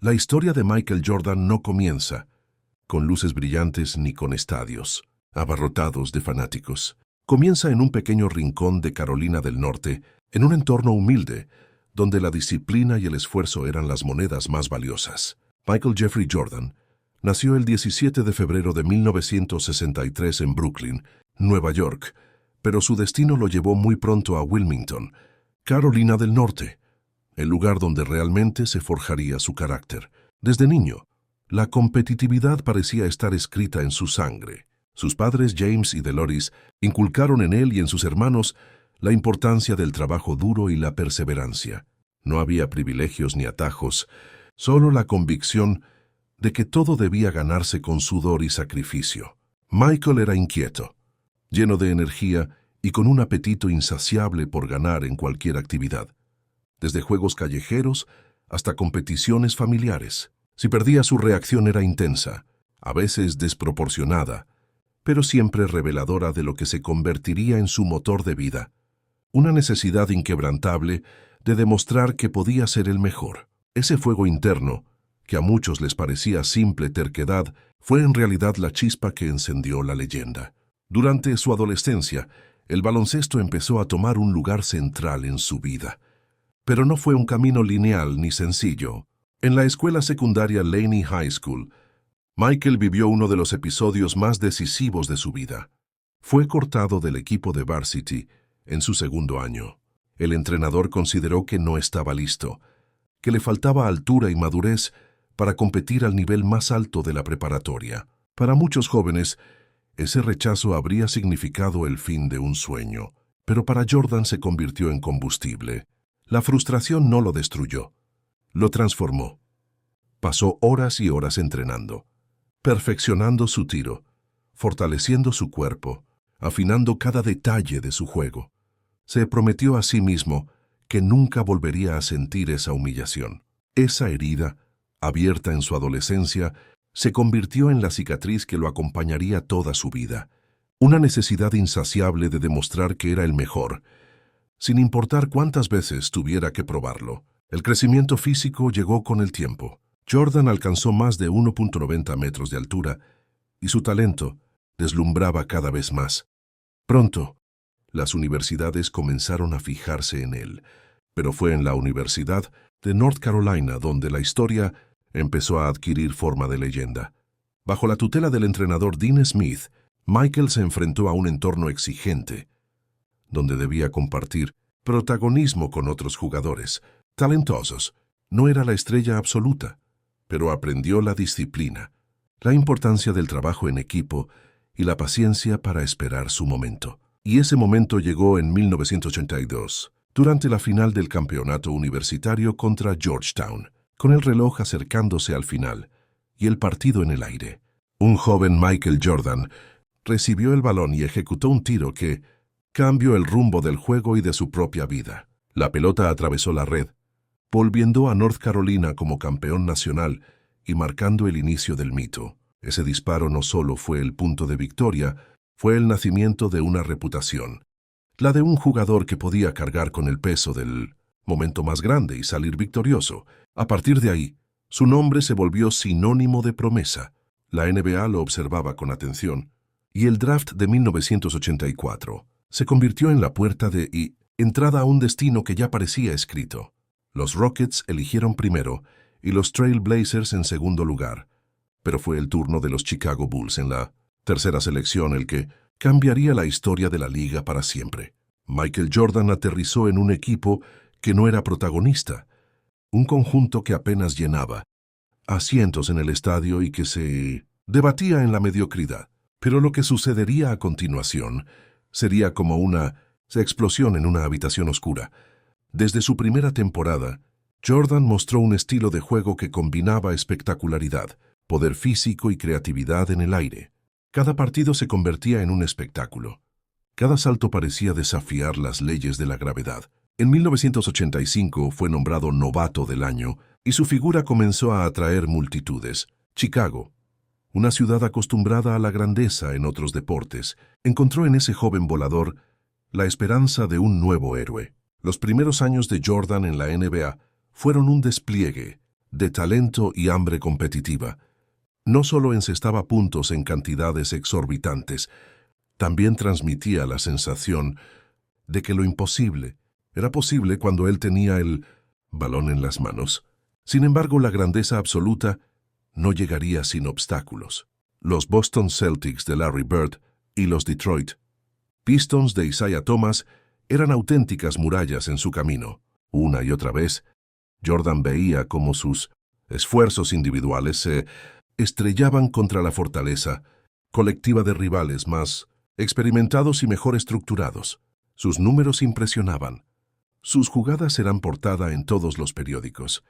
La historia de Michael Jordan no comienza con luces brillantes ni con estadios abarrotados de fanáticos. Comienza en un pequeño rincón de Carolina del Norte, en un entorno humilde, donde la disciplina y el esfuerzo eran las monedas más valiosas. Michael Jeffrey Jordan nació el 17 de febrero de 1963 en Brooklyn, Nueva York, pero su destino lo llevó muy pronto a Wilmington, Carolina del Norte, el lugar donde realmente se forjaría su carácter. Desde niño, la competitividad parecía estar escrita en su sangre. Sus padres, James y Dolores, inculcaron en él y en sus hermanos la importancia del trabajo duro y la perseverancia. No había privilegios ni atajos, solo la convicción de que todo debía ganarse con sudor y sacrificio. Michael era inquieto, lleno de energía y con un apetito insaciable por ganar en cualquier actividad, desde juegos callejeros hasta competiciones familiares. Si perdía, su reacción era intensa, a veces desproporcionada, pero siempre reveladora de lo que se convertiría en su motor de vida, una necesidad inquebrantable de demostrar que podía ser el mejor. Ese fuego interno, que a muchos les parecía simple terquedad, fue en realidad la chispa que encendió la leyenda. Durante su adolescencia, el baloncesto empezó a tomar un lugar central en su vida. Pero no fue un camino lineal ni sencillo. En la escuela secundaria Laney High School, Michael vivió uno de los episodios más decisivos de su vida. Fue cortado del equipo de varsity en su segundo año. El entrenador consideró que no estaba listo, que le faltaba altura y madurez para competir al nivel más alto de la preparatoria. Para muchos jóvenes, ese rechazo habría significado el fin de un sueño, pero para Jordan se convirtió en combustible. La frustración no lo destruyó, lo transformó. Pasó horas y horas entrenando, perfeccionando su tiro, fortaleciendo su cuerpo, afinando cada detalle de su juego. Se prometió a sí mismo que nunca volvería a sentir esa humillación. Esa herida, abierta en su adolescencia, se convirtió en la cicatriz que lo acompañaría toda su vida. Una necesidad insaciable de demostrar que era el mejor, sin importar cuántas veces tuviera que probarlo. El crecimiento físico llegó con el tiempo. Jordan alcanzó más de 1.90 metros de altura y su talento deslumbraba cada vez más. Pronto, las universidades comenzaron a fijarse en él, pero fue en la Universidad de North Carolina donde la historia empezó a adquirir forma de leyenda. Bajo la tutela del entrenador Dean Smith, Michael se enfrentó a un entorno exigente, donde debía compartir protagonismo con otros jugadores talentosos. No era la estrella absoluta, pero aprendió la disciplina, la importancia del trabajo en equipo y la paciencia para esperar su momento. Y ese momento llegó en 1982, durante la final del campeonato universitario contra Georgetown, con el reloj acercándose al final y el partido en el aire. Un joven Michael Jordan recibió el balón y ejecutó un tiro que cambió el rumbo del juego y de su propia vida. La pelota atravesó la red, volviendo a North Carolina como campeón nacional y marcando el inicio del mito. Ese disparo no solo fue el punto de victoria, fue el nacimiento de una reputación, la de un jugador que podía cargar con el peso del momento más grande y salir victorioso. A partir de ahí, su nombre se volvió sinónimo de promesa. La NBA lo observaba con atención, y el draft de 1984 se convirtió en la puerta de entrada a un destino que ya parecía escrito. Los Rockets eligieron primero y los Trail Blazers en segundo lugar, pero fue el turno de los Chicago Bulls en la tercera selección el que cambiaría la historia de la liga para siempre. Michael Jordan aterrizó en un equipo que no era protagonista, un conjunto que apenas llenaba asientos en el estadio y que se debatía en la mediocridad. Pero lo que sucedería a continuación sería como una explosión en una habitación oscura. Desde su primera temporada, Jordan mostró un estilo de juego que combinaba espectacularidad, poder físico y creatividad en el aire. Cada partido se convertía en un espectáculo. Cada salto parecía desafiar las leyes de la gravedad. En 1985 fue nombrado novato del año y su figura comenzó a atraer multitudes. Chicago, una ciudad acostumbrada a la grandeza en otros deportes, encontró en ese joven volador la esperanza de un nuevo héroe. Los primeros años de Jordan en la NBA fueron un despliegue de talento y hambre competitiva. No solo encestaba puntos en cantidades exorbitantes, también transmitía la sensación de que lo imposible era posible cuando él tenía el balón en las manos. Sin embargo, la grandeza absoluta no llegaría sin obstáculos. Los Boston Celtics de Larry Bird y los Detroit Pistons de Isiah Thomas eran auténticas murallas en su camino. Una y otra vez, Jordan veía cómo sus esfuerzos individuales se estrellaban contra la fortaleza colectiva de rivales más experimentados y mejor estructurados. Sus números impresionaban. Sus jugadas eran portada en todos los periódicos.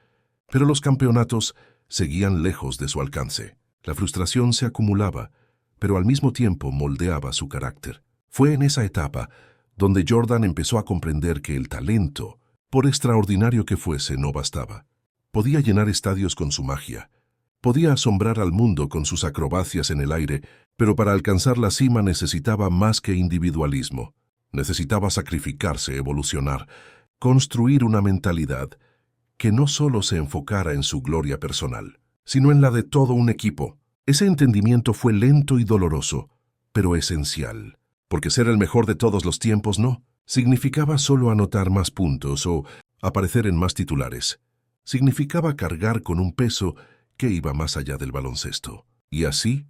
Pero los campeonatos seguían lejos de su alcance. La frustración se acumulaba, pero al mismo tiempo moldeaba su carácter. Fue en esa etapa donde Jordan empezó a comprender que el talento, por extraordinario que fuese, no bastaba. Podía llenar estadios con su magia. Podía asombrar al mundo con sus acrobacias en el aire, pero para alcanzar la cima necesitaba más que individualismo. Necesitaba sacrificarse, evolucionar, construir una mentalidad que no solo se enfocara en su gloria personal, sino en la de todo un equipo. Ese entendimiento fue lento y doloroso, pero esencial, porque ser el mejor de todos los tiempos no significaba solo anotar más puntos o aparecer en más titulares. Significaba cargar con un peso que iba más allá del baloncesto. Y así,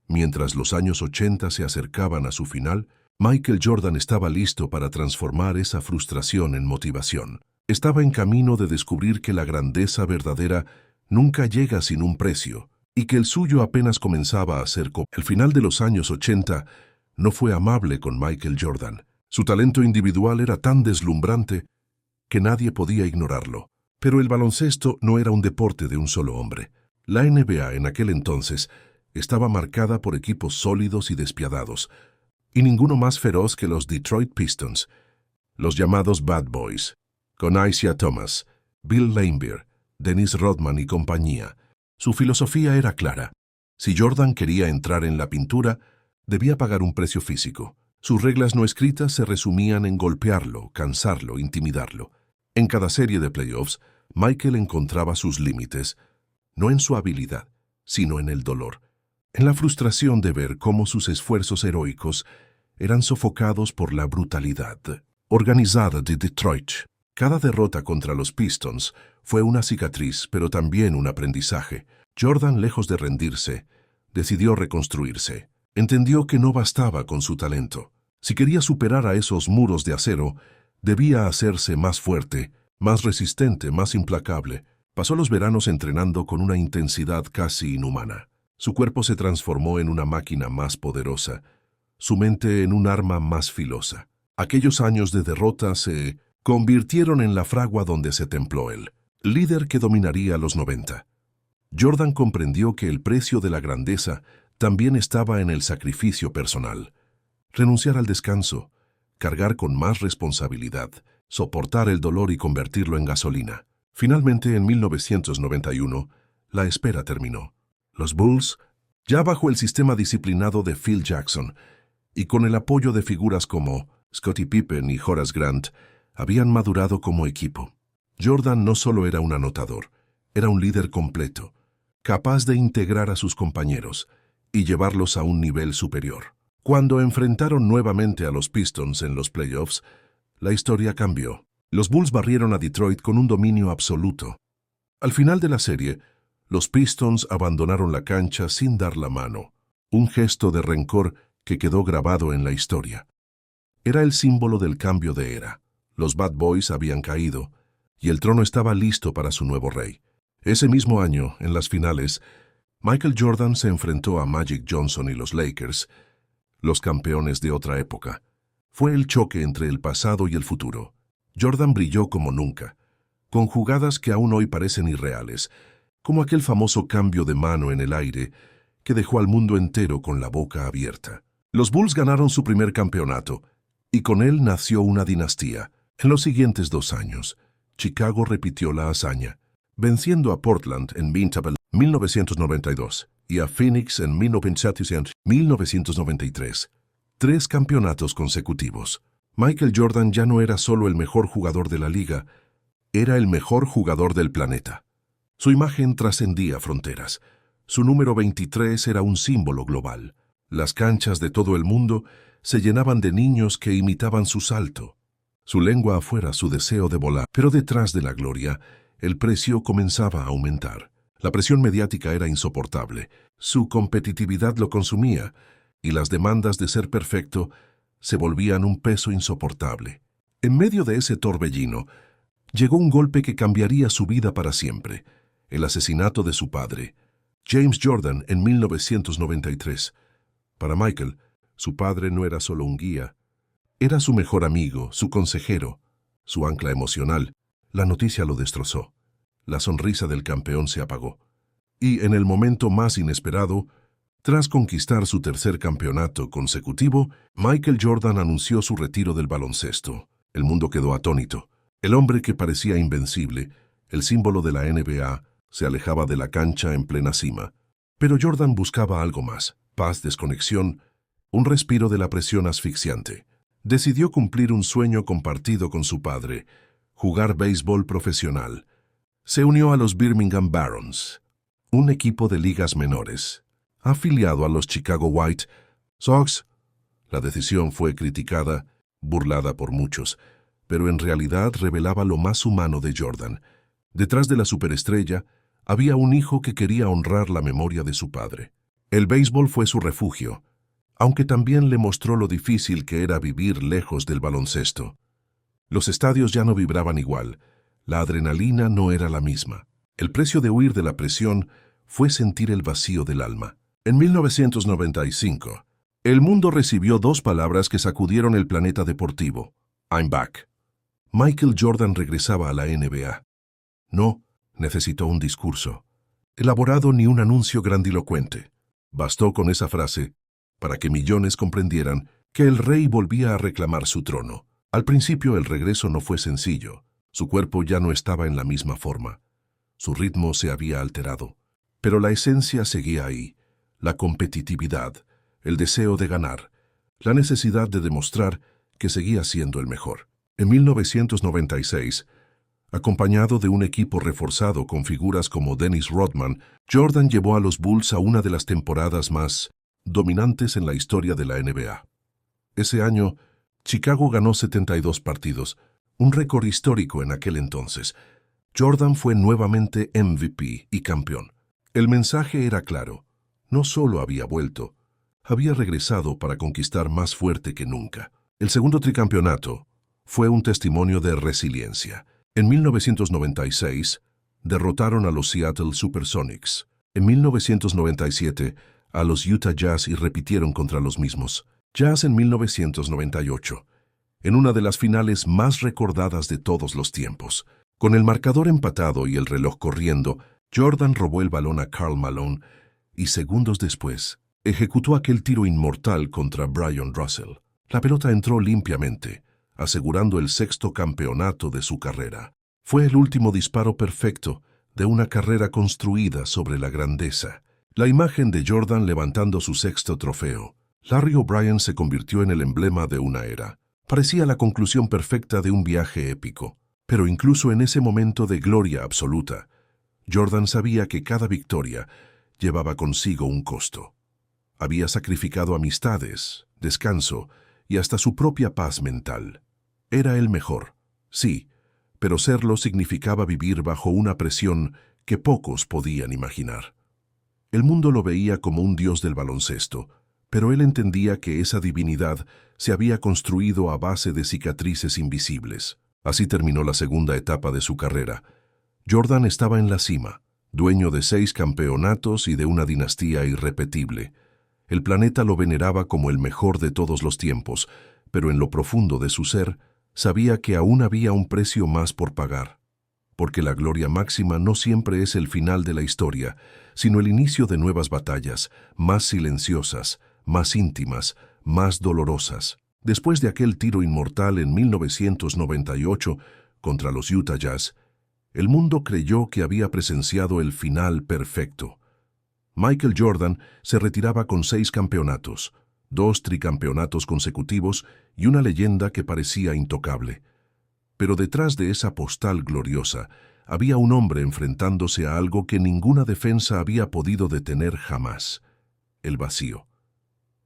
mientras los años 80 se acercaban a su final, Michael Jordan estaba listo para transformar esa frustración en motivación. Estaba en camino de descubrir que la grandeza verdadera nunca llega sin un precio, y que el suyo apenas comenzaba a ser el final de los años 80 no fue amable con Michael Jordan. Su talento individual era tan deslumbrante que nadie podía ignorarlo. Pero el baloncesto no era un deporte de un solo hombre. La NBA en aquel entonces estaba marcada por equipos sólidos y despiadados, y ninguno más feroz que los Detroit Pistons, los llamados Bad Boys, con Isiah Thomas, Bill Laimbeer, Dennis Rodman y compañía. Su filosofía era clara. Si Jordan quería entrar en la pintura, debía pagar un precio físico. Sus reglas no escritas se resumían en golpearlo, cansarlo, intimidarlo. En cada serie de playoffs, Michael encontraba sus límites, no en su habilidad, sino en el dolor, en la frustración de ver cómo sus esfuerzos heroicos eran sofocados por la brutalidad organizada de Detroit. Cada derrota contra los Pistons fue una cicatriz, pero también un aprendizaje. Jordan, lejos de rendirse, decidió reconstruirse. Entendió que no bastaba con su talento. Si quería superar a esos muros de acero, debía hacerse más fuerte, más resistente, más implacable. Pasó los veranos entrenando con una intensidad casi inhumana. Su cuerpo se transformó en una máquina más poderosa, su mente en un arma más filosa. Aquellos años de derrota se convirtieron en la fragua donde se templó el líder que dominaría los 90. Jordan comprendió que el precio de la grandeza también estaba en el sacrificio personal. Renunciar al descanso, cargar con más responsabilidad, soportar el dolor y convertirlo en gasolina. Finalmente, en 1991, la espera terminó. Los Bulls, ya bajo el sistema disciplinado de Phil Jackson y con el apoyo de figuras como Scottie Pippen y Horace Grant, habían madurado como equipo. Jordan no solo era un anotador, era un líder completo, capaz de integrar a sus compañeros y llevarlos a un nivel superior. Cuando enfrentaron nuevamente a los Pistons en los playoffs, la historia cambió. Los Bulls barrieron a Detroit con un dominio absoluto. Al final de la serie, los Pistons abandonaron la cancha sin dar la mano, un gesto de rencor que quedó grabado en la historia. Era el símbolo del cambio de era. Los Bad Boys habían caído, y el trono estaba listo para su nuevo rey. Ese mismo año, en las finales, Michael Jordan se enfrentó a Magic Johnson y los Lakers, los campeones de otra época. Fue el choque entre el pasado y el futuro. Jordan brilló como nunca, con jugadas que aún hoy parecen irreales, como aquel famoso cambio de mano en el aire que dejó al mundo entero con la boca abierta. Los Bulls ganaron su primer campeonato, y con él nació una dinastía. En los siguientes 2 años, Chicago repitió la hazaña, venciendo a Portland en 1992 y a Phoenix en 1993. 3 campeonatos consecutivos. Michael Jordan ya no era solo el mejor jugador de la liga, era el mejor jugador del planeta. Su imagen trascendía fronteras. Su número 23 era un símbolo global. Las canchas de todo el mundo se llenaban de niños que imitaban su salto. Su lengua afuera, su deseo de volar. Pero detrás de la gloria, el precio comenzaba a aumentar. La presión mediática era insoportable. Su competitividad lo consumía, y las demandas de ser perfecto se volvían un peso insoportable. En medio de ese torbellino, llegó un golpe que cambiaría su vida para siempre: el asesinato de su padre, James Jordan, en 1993. Para Michael, su padre no era solo un guía, era su mejor amigo, su consejero, su ancla emocional. La noticia lo destrozó. La sonrisa del campeón se apagó. Y en el momento más inesperado, tras conquistar su tercer campeonato consecutivo, Michael Jordan anunció su retiro del baloncesto. El mundo quedó atónito. El hombre que parecía invencible, el símbolo de la NBA, se alejaba de la cancha en plena cima. Pero Jordan buscaba algo más: paz, desconexión, un respiro de la presión asfixiante. Decidió cumplir un sueño compartido con su padre: jugar béisbol profesional. Se unió a los Birmingham Barons, un equipo de ligas menores, afiliado a los Chicago White Sox. La decisión fue criticada, burlada por muchos, pero en realidad revelaba lo más humano de Jordan. Detrás de la superestrella había un hijo que quería honrar la memoria de su padre. El béisbol fue su refugio, aunque también le mostró lo difícil que era vivir lejos del baloncesto. Los estadios ya no vibraban igual, la adrenalina no era la misma. El precio de huir de la presión fue sentir el vacío del alma. En 1995, el mundo recibió dos palabras que sacudieron el planeta deportivo: I'm back. Michael Jordan regresaba a la NBA. No necesitó un discurso elaborado ni un anuncio grandilocuente. Bastó con esa frase para que millones comprendieran que el rey volvía a reclamar su trono. Al principio el regreso no fue sencillo. Su cuerpo ya no estaba en la misma forma. Su ritmo se había alterado. Pero la esencia seguía ahí: la competitividad, el deseo de ganar, la necesidad de demostrar que seguía siendo el mejor. En 1996, acompañado de un equipo reforzado con figuras como Dennis Rodman, Jordan llevó a los Bulls a una de las temporadas más dominantes en la historia de la NBA. Ese año, Chicago ganó 72 partidos, un récord histórico en aquel entonces. Jordan fue nuevamente MVP y campeón. El mensaje era claro: no solo había vuelto, había regresado para conquistar más fuerte que nunca. El segundo tricampeonato fue un testimonio de resiliencia. En 1996, derrotaron a los Seattle Supersonics. En 1997, a los Utah Jazz, y repitieron contra los mismos Jazz en 1998, en una de las finales más recordadas de todos los tiempos. Con el marcador empatado y el reloj corriendo, Jordan robó el balón a Karl Malone y segundos después ejecutó aquel tiro inmortal contra Bryon Russell. La pelota entró limpiamente, asegurando el sexto campeonato de su carrera. Fue el último disparo perfecto de una carrera construida sobre la grandeza. La imagen de Jordan levantando su sexto trofeo. Larry O'Brien se convirtió en el emblema de una era. Parecía la conclusión perfecta de un viaje épico. Pero incluso en ese momento de gloria absoluta, Jordan sabía que cada victoria llevaba consigo un costo. Había sacrificado amistades, descanso y hasta su propia paz mental. Era el mejor, sí, pero serlo significaba vivir bajo una presión que pocos podían imaginar. El mundo lo veía como un dios del baloncesto, pero él entendía que esa divinidad se había construido a base de cicatrices invisibles. Así terminó la segunda etapa de su carrera. Jordan estaba en la cima, dueño de 6 campeonatos y de una dinastía irrepetible. El planeta lo veneraba como el mejor de todos los tiempos, pero en lo profundo de su ser sabía que aún había un precio más por pagar. Porque la gloria máxima no siempre es el final de la historia, sino el inicio de nuevas batallas, más silenciosas, más íntimas, más dolorosas. Después de aquel tiro inmortal en 1998 contra los Utah Jazz, el mundo creyó que había presenciado el final perfecto. Michael Jordan se retiraba con 6 campeonatos, 2 tricampeonatos consecutivos y una leyenda que parecía intocable. Pero detrás de esa postal gloriosa había un hombre enfrentándose a algo que ninguna defensa había podido detener jamás: el vacío.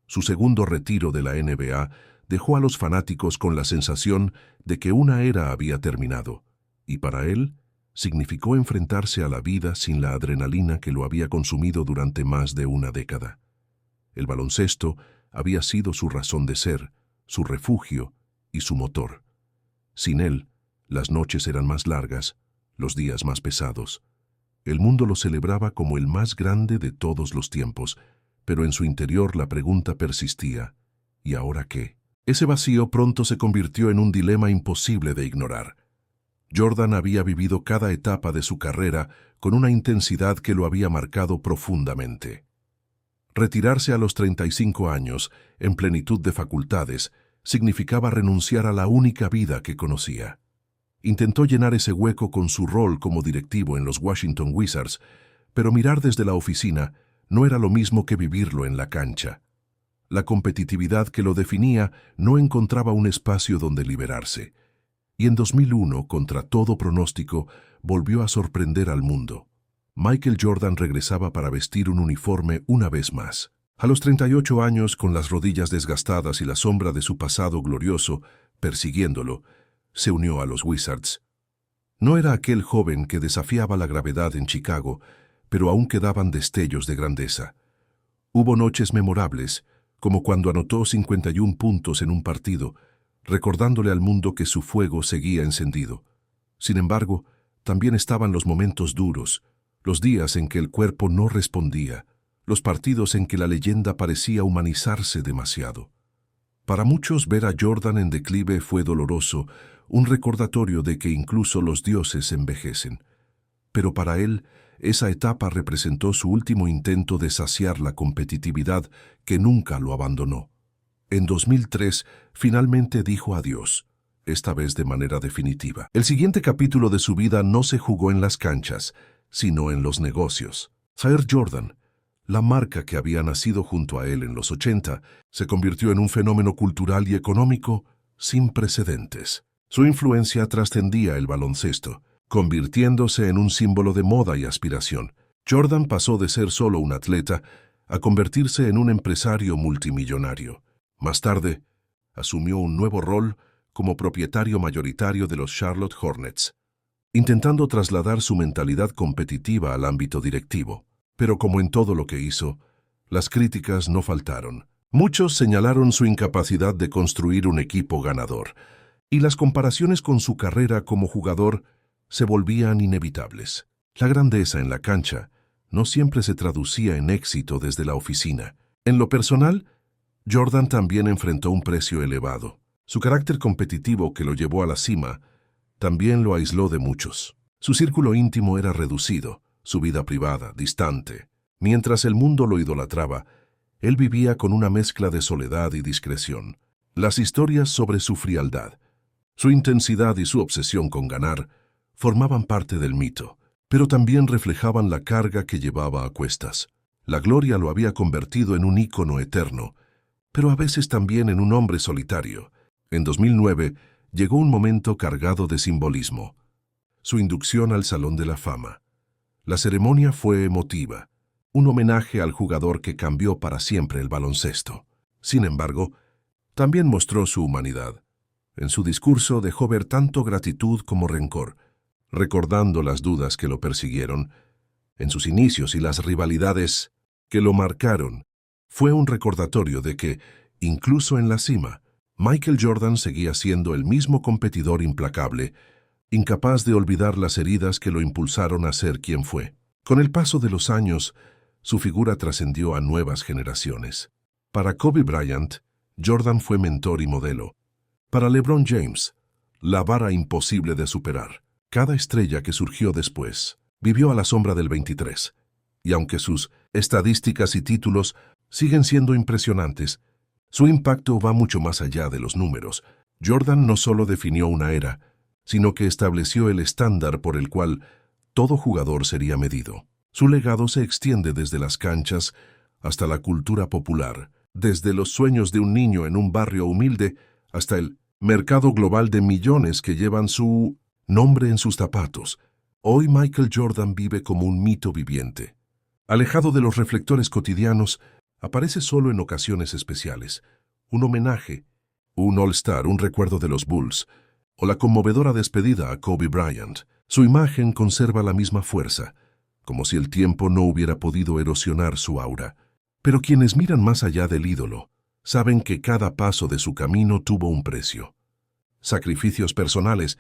Su segundo retiro de la NBA dejó a los fanáticos con la sensación de que una era había terminado, y para él significó enfrentarse a la vida sin la adrenalina que lo había consumido durante más de una década. El baloncesto había sido su razón de ser, su refugio y su motor. Sin él, las noches eran más largas, los días más pesados. El mundo lo celebraba como el más grande de todos los tiempos, pero en su interior la pregunta persistía: ¿y ahora qué? Ese vacío pronto se convirtió en un dilema imposible de ignorar. Jordan había vivido cada etapa de su carrera con una intensidad que lo había marcado profundamente. Retirarse a los 35 años, en plenitud de facultades, significaba renunciar a la única vida que conocía. Intentó llenar ese hueco con su rol como directivo en los Washington Wizards, pero mirar desde la oficina no era lo mismo que vivirlo en la cancha. La competitividad que lo definía no encontraba un espacio donde liberarse. Y en 2001, contra todo pronóstico, volvió a sorprender al mundo. Michael Jordan regresaba para vestir un uniforme una vez más. A los 38 años, con las rodillas desgastadas y la sombra de su pasado glorioso persiguiéndolo, se unió a los Wizards. No era aquel joven que desafiaba la gravedad en Chicago, pero aún quedaban destellos de grandeza. Hubo noches memorables, como cuando anotó 51 puntos en un partido, recordándole al mundo que su fuego seguía encendido. Sin embargo, también estaban los momentos duros, los días en que el cuerpo no respondía, los partidos en que la leyenda parecía humanizarse demasiado. Para muchos, ver a Jordan en declive fue doloroso, un recordatorio de que incluso los dioses envejecen. Pero para él, esa etapa representó su último intento de saciar la competitividad que nunca lo abandonó. En 2003, finalmente dijo adiós, esta vez de manera definitiva. El siguiente capítulo de su vida no se jugó en las canchas, sino en los negocios. Air Jordan, la marca que había nacido junto a él en los 80, se convirtió en un fenómeno cultural y económico sin precedentes. Su influencia trascendía el baloncesto, convirtiéndose en un símbolo de moda y aspiración. Jordan pasó de ser solo un atleta a convertirse en un empresario multimillonario. Más tarde, asumió un nuevo rol como propietario mayoritario de los Charlotte Hornets, intentando trasladar su mentalidad competitiva al ámbito directivo. Pero como en todo lo que hizo, las críticas no faltaron. Muchos señalaron su incapacidad de construir un equipo ganador, y las comparaciones con su carrera como jugador se volvían inevitables. La grandeza en la cancha no siempre se traducía en éxito desde la oficina. En lo personal, Jordan también enfrentó un precio elevado. Su carácter competitivo, que lo llevó a la cima, también lo aisló de muchos. Su círculo íntimo era reducido, su vida privada, distante. Mientras el mundo lo idolatraba, él vivía con una mezcla de soledad y discreción. Las historias sobre su frialdad, su intensidad y su obsesión con ganar formaban parte del mito, pero también reflejaban la carga que llevaba a cuestas. La gloria lo había convertido en un ícono eterno, pero a veces también en un hombre solitario. En 2009 llegó un momento cargado de simbolismo: su inducción al Salón de la Fama. La ceremonia fue emotiva, un homenaje al jugador que cambió para siempre el baloncesto. Sin embargo, también mostró su humanidad. En su discurso dejó ver tanto gratitud como rencor, recordando las dudas que lo persiguieron en sus inicios y las rivalidades que lo marcaron. Fue un recordatorio de que, incluso en la cima, Michael Jordan seguía siendo el mismo competidor implacable, incapaz de olvidar las heridas que lo impulsaron a ser quien fue. Con el paso de los años, su figura trascendió a nuevas generaciones. Para Kobe Bryant, Jordan fue mentor y modelo. Para LeBron James, la vara imposible de superar. Cada estrella que surgió después vivió a la sombra del 23, y aunque sus estadísticas y títulos siguen siendo impresionantes, su impacto va mucho más allá de los números. Jordan no solo definió una era, sino que estableció el estándar por el cual todo jugador sería medido. Su legado se extiende desde las canchas hasta la cultura popular, desde los sueños de un niño en un barrio humilde hasta el mercado global de millones que llevan su nombre en sus zapatos. Hoy Michael Jordan vive como un mito viviente. Alejado de los reflectores cotidianos, aparece solo en ocasiones especiales. Un homenaje, un All-Star, un recuerdo de los Bulls, o la conmovedora despedida a Kobe Bryant. Su imagen conserva la misma fuerza, como si el tiempo no hubiera podido erosionar su aura. Pero quienes miran más allá del ídolo, saben que cada paso de su camino tuvo un precio. Sacrificios personales,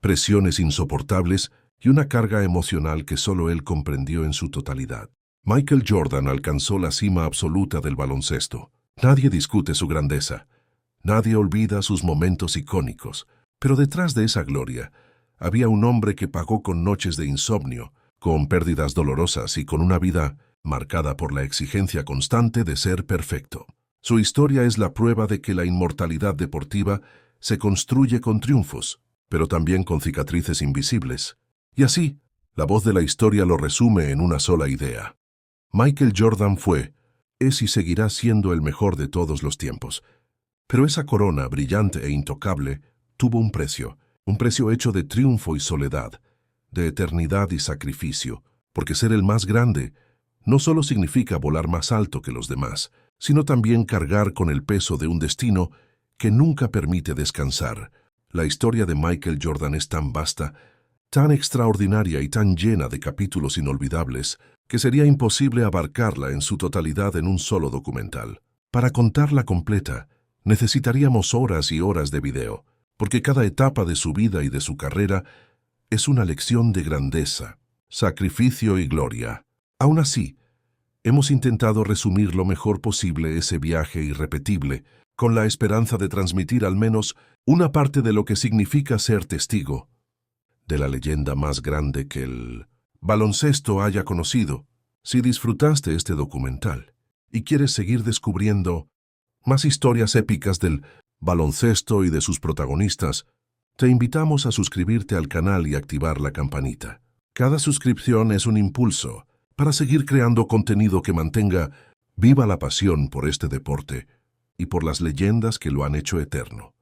presiones insoportables y una carga emocional que solo él comprendió en su totalidad. Michael Jordan alcanzó la cima absoluta del baloncesto. Nadie discute su grandeza. Nadie olvida sus momentos icónicos. Pero detrás de esa gloria, había un hombre que pagó con noches de insomnio, con pérdidas dolorosas y con una vida marcada por la exigencia constante de ser perfecto. Su historia es la prueba de que la inmortalidad deportiva se construye con triunfos, pero también con cicatrices invisibles. Y así, la voz de la historia lo resume en una sola idea. Michael Jordan fue, es y seguirá siendo el mejor de todos los tiempos. Pero esa corona brillante e intocable tuvo un precio hecho de triunfo y soledad, de eternidad y sacrificio, porque ser el más grande no solo significa volar más alto que los demás, sino también cargar con el peso de un destino que nunca permite descansar. La historia de Michael Jordan es tan vasta, tan extraordinaria y tan llena de capítulos inolvidables, que sería imposible abarcarla en su totalidad en un solo documental. Para contarla completa, necesitaríamos horas y horas de video, porque cada etapa de su vida y de su carrera es una lección de grandeza, sacrificio y gloria. Aún así, hemos intentado resumir lo mejor posible ese viaje irrepetible, con la esperanza de transmitir al menos una parte de lo que significa ser testigo de la leyenda más grande que el baloncesto haya conocido. Si disfrutaste este documental y quieres seguir descubriendo más historias épicas del baloncesto y de sus protagonistas, te invitamos a suscribirte al canal y activar la campanita. Cada suscripción es un impulso para seguir creando contenido que mantenga viva la pasión por este deporte y por las leyendas que lo han hecho eterno.